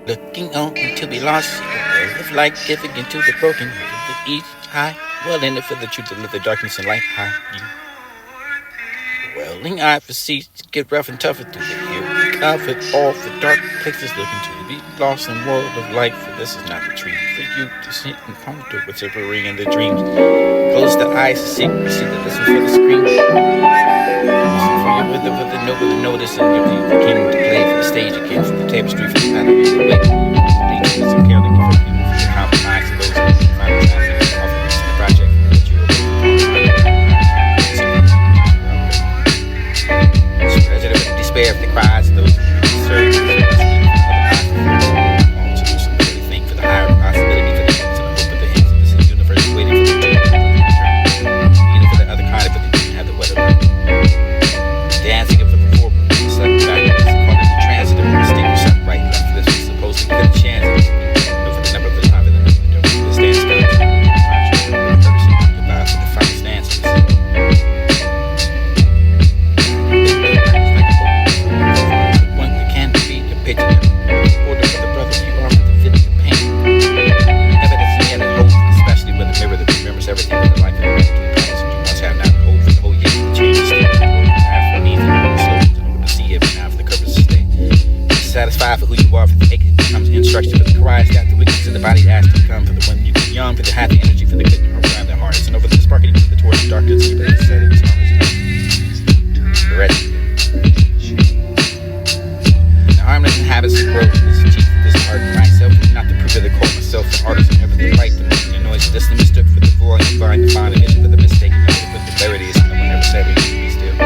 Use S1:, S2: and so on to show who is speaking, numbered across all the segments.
S1: Looking on until we lost the way of light, giving into the broken of the east high. Well in it for the truth to live the darkness and light high. You welling eye for seas to get rough and tougher through the year. Covered all the dark places looking to be lost in world of light. For this is not the tree for you to sit and ponder what's ever in the dreams. Close the eyes to see, to listen for the scream. Listen for your rhythm, for the note, for the notice, and your people came to play for the stage again, for the tapestry, for the pattern, for the way. Dangerous and care, looking for people, for the compromise, and those who find the time to offer this in the project that you are. President with despair of the cries, those who serve the solution, really think for the higher possibility for the ends and the hope of the ends of this universe, waiting for the return. Even for the other kind, but they didn't have the weather. Dancing up for the forward, slightly backwards, caught in the transit of the stick, shut right left. This was supposed to get a chance. No, for the number of the time, and the stance comes. Goodbye for the final stances. One that can be the picture. Order for the brother you are for the feeling of pain. Evidence in the end of hope, especially when the mirror that remembers everything in the life of the man. You must have not hope for the whole year to change the state. Satisfied for who you are, for the aching becomes instruction, for the cries got the weakness in the body asked to come, for the one you were young, for the happy energy, for the good around their hearts, and over the sparking for the towards the darkness, but he said it was always ready. The harmless and habits of growth, this chief, this art, myself, not to prove to the court myself, the artist, and everything right, the moving noise, just the mistook for the void, you find the fine image for the mistaken, but the clarity is no one ever said it, be still.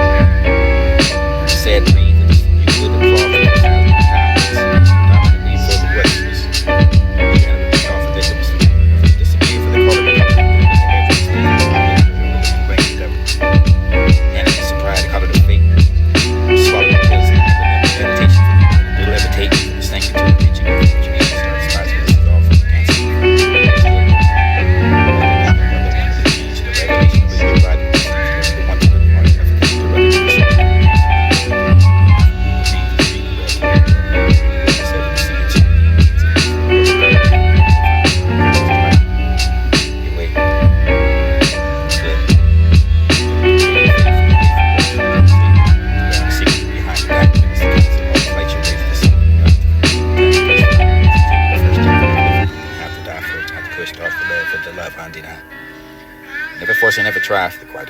S1: Said breathe, you would applaud for the child.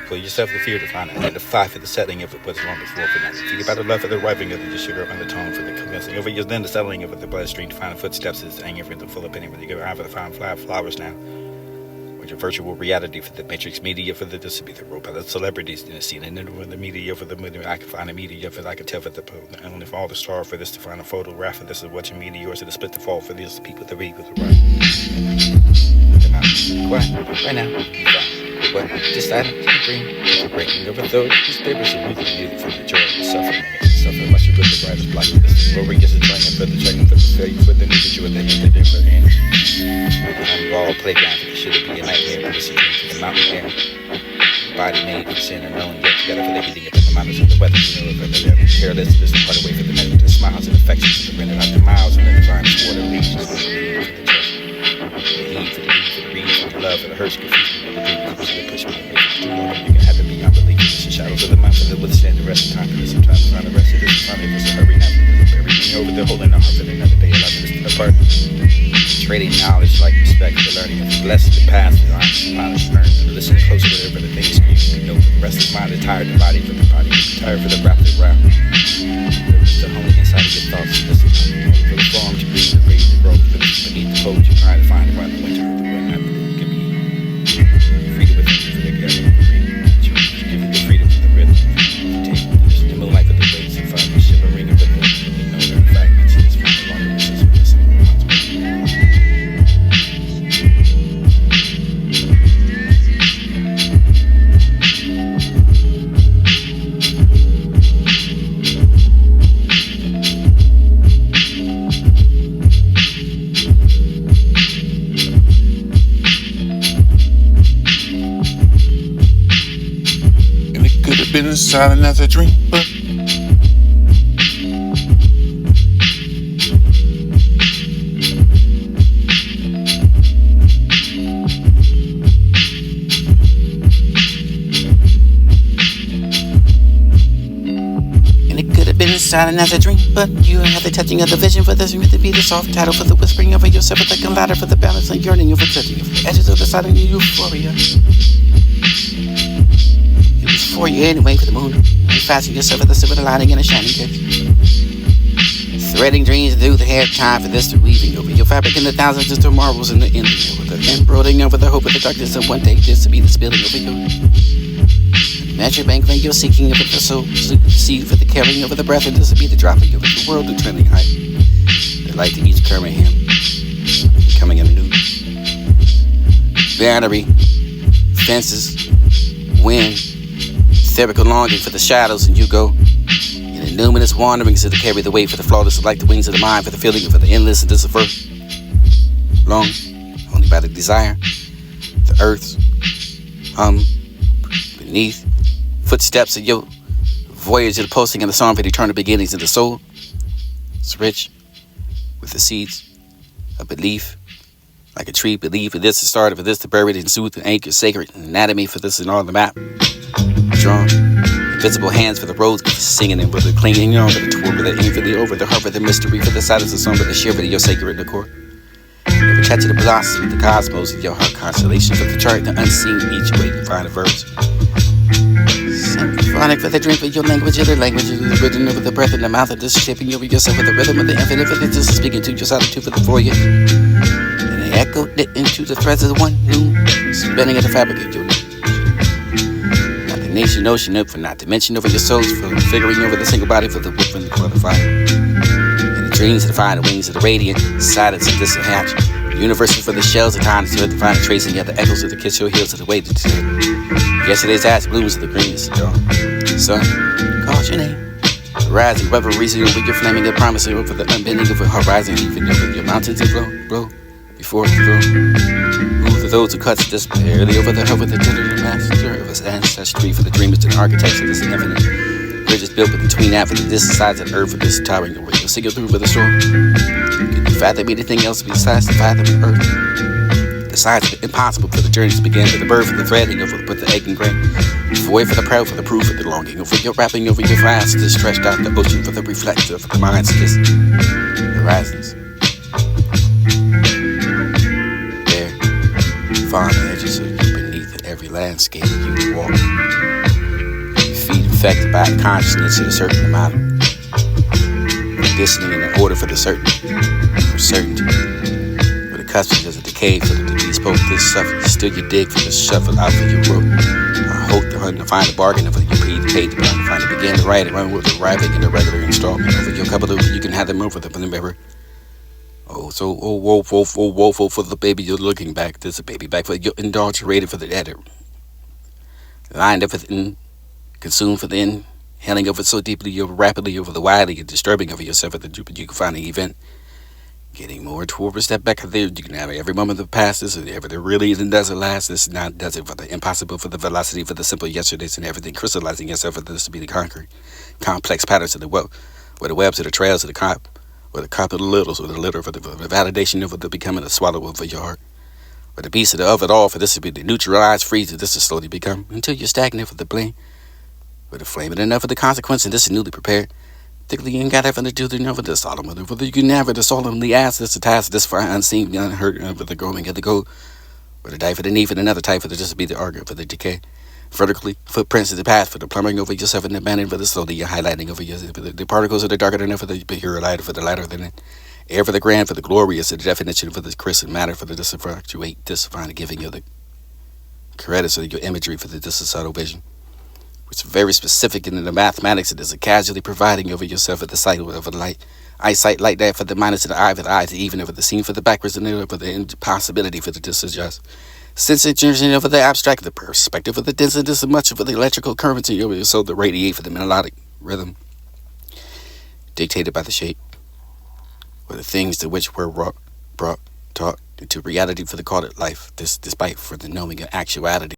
S1: Pull yourself the fear to find it, and the fight for the settling of it was long before for now. Think about the love for the arriving of the sugar undertone for the convincing over years, then the settling of it, the bloodstream to find the footsteps is anger for the full opinion, whether you go out for the fine flowers now, or your virtual reality for the matrix media for the this would be the robot, the celebrities in the scene, and then the media for the movie. I can find a media for I can tell for the only for all the star for this to find a photograph for this is watching media or to the split the fall for these people to read with the right. Quiet right now. But deciding to bring the breaking of a throat, newspapers are really needed for the joy of the suffering. Suffering much with the brightest black of this. Rover gets a trying for the checking for the failure for the news that you were thinking that they put in. I'm all playground for the shit to be a nightmare for the sea to the mountain air. Body made for sin and known yet together for the heating of the mountains of the weather to know of the devil. Careless, this is part away for the men with the smiles and affections of the rented out the miles and the environment's water leaves for the chest. The heat for the need for the read for the love for the hurts, confusion, and the dreams. Push me and make it too long. You can have to be unbelievable. The shadows of the mountain that withstand the rest of time. And sometimes find the rest of this. Find it was a hurry now. Everything over the hole in the heart for another day. Allowing this to apart. Trading knowledge like respect for learning. And blessed the past. The honest learn. To listen closer to whatever the things you know. For the rest of the mind, the tired the body for the body. Tired for the rapid round. The only inside of your thoughts. Listen for the form to breathe, to raise, to grow. Beneath the cold, you try to find it by the winter of the wind. Freedom within you for the girl. Give it the freedom for the rhythm. Take the moonlight for the waves and find the shivering of the moon. You know every fragment is from the longer resistance of the sun.
S2: Been inside another dream, but
S3: silent as a dream, but you have the touching of the vision for this to be the soft title for the whispering over yourself with the ladder for the balance and yearning over touching of the edges of the silent euphoria. It was for you anyway for the moon. You fasten yourself with the silver lining and a shining kiss. Threading dreams through the hair, time for this to weaving over your fabric in the thousands of marvels in the ending over the embroidering over the hope of the darkness of one day this to be the spilling over your measure bank when you're seeking over the soul, seed for the carrying over the breath, and this will be the dropping over the world, the trending height. The light to each current hymn, becoming a new battery, fences, wind, etherical longing for the shadows, and you go in the numinous wanderings to carry the weight for the flawless, like the wings of the mind, for the feeling for the endless, and this is for long, only by the desire, the earth's beneath. Footsteps of your voyage of the posting and the song for the eternal beginnings of the soul. It's rich with the seeds of belief, like a tree. Believe for this to start, for this to bury it and soothe and anchor sacred anatomy for this and all the map. Drawn invisible hands for the roads, singing and with the clinging on for the tour, for the aim for the over, the heart for the mystery, for the silence of the song, for the shiver of your sacred decor. Never catch the blossom of the cosmos of your heart constellation, for the chart, the unseen each way you find a verse. Symphonic for the drink of your language, of the language of the rhythm over the breath in the mouth of this shaping over yourself with the rhythm of the infinite for this speaking to your solitude for the voyage. And they echoed it into the threads of the one new spinning of the fabric of your not the nation ocean up for not to mention over your souls for figuring over the single body for the whip and the fire. And the dreams of the fire, the wings of the radiant silence of this hatch. Universal for the shells of time to find a tracing of the echoes of the kiss your heels of the way to yesterday's ass blooms of the greenness of dawn. Sun calls your name. Rising reveries over your flaming and promising over the unbending of a horizon, even over your mountains and blow before the throne. Move to those who cuts disparely over the hope of the tender master of his ancestry for the dreamers and architects of this infinite. Bridges built between that for the distant sides of the earth for this towering away. You'll single through with a storm. Can you fathom anything else besides the fathom of earth? The signs of the impossible for the journey to begin, for the birth, for the threading over the egg and grain. Void for the proud, for the proof, for the longing over your wrapping over your fast, to stretched out the ocean for the reflector, for the mind's kiss. Horizons. There, far on the edges of you beneath every landscape you walk. Your feet infected by the consciousness of a certain amount of conditioning in the order for the certainty. Customs as a decay for the bespoke this stuff. Still you dig for the shuffle out for your rope. I hope to hunt to find a bargain of you paid to find to begin to write and run with the arriving in the regular installment over your couple of you can have them over the remember. Woeful for the baby you're looking back. There's a baby back for your indulgerated for the editor. Lined up within, consumed for the inhaling of it so deeply you're rapidly over the wildly and disturbing of yourself at the you can find an event. Getting more toward a step back there, you can have every moment of the past is ever there really isn't doesn't last. This not does it for the impossible, for the velocity, for the simple yesterdays and everything crystallizing yourself for this to be the concrete, complex patterns of the web, where the webs of the trails of the cop, where the cop of the littles, or the litter for the validation of the becoming a swallow of your heart, where the beast of it all for this to be the neutralized freeze of this to slowly become until you're stagnant for the blame, where the flame and enough of the consequence and this is newly prepared. Particularly, you ain't got nothing to do with the solemn, whether you can never the solemnly ask this to task this for unseen, unheard of the going of the goal, or the die for the need for another type for the just to be the argument for the decay. Vertically, footprints of the path for the plumbing over yourself and the abandon for the slowly you're highlighting over yourself. The particles are the darker than enough for the pure light for the lighter than it. Air for the grand, for the glorious, the definition for the crisp and matter for the disfructuate, disfine, giving you the credits of your imagery for the subtle vision. Which is very specific in the mathematics. It is a casually providing over yourself at the sight of the light. Eyesight like that for the minus of the eye, for the eyes, even over the scene, for the backwards and for the impossibility for the disadjust. Sensation over the abstract, the perspective of the density, so much for the electrical currency over your soul, the radiate for the melodic rhythm. Dictated by the shape. Or the things to which were brought, taught into reality for the called it life. This despite for the knowing of actuality.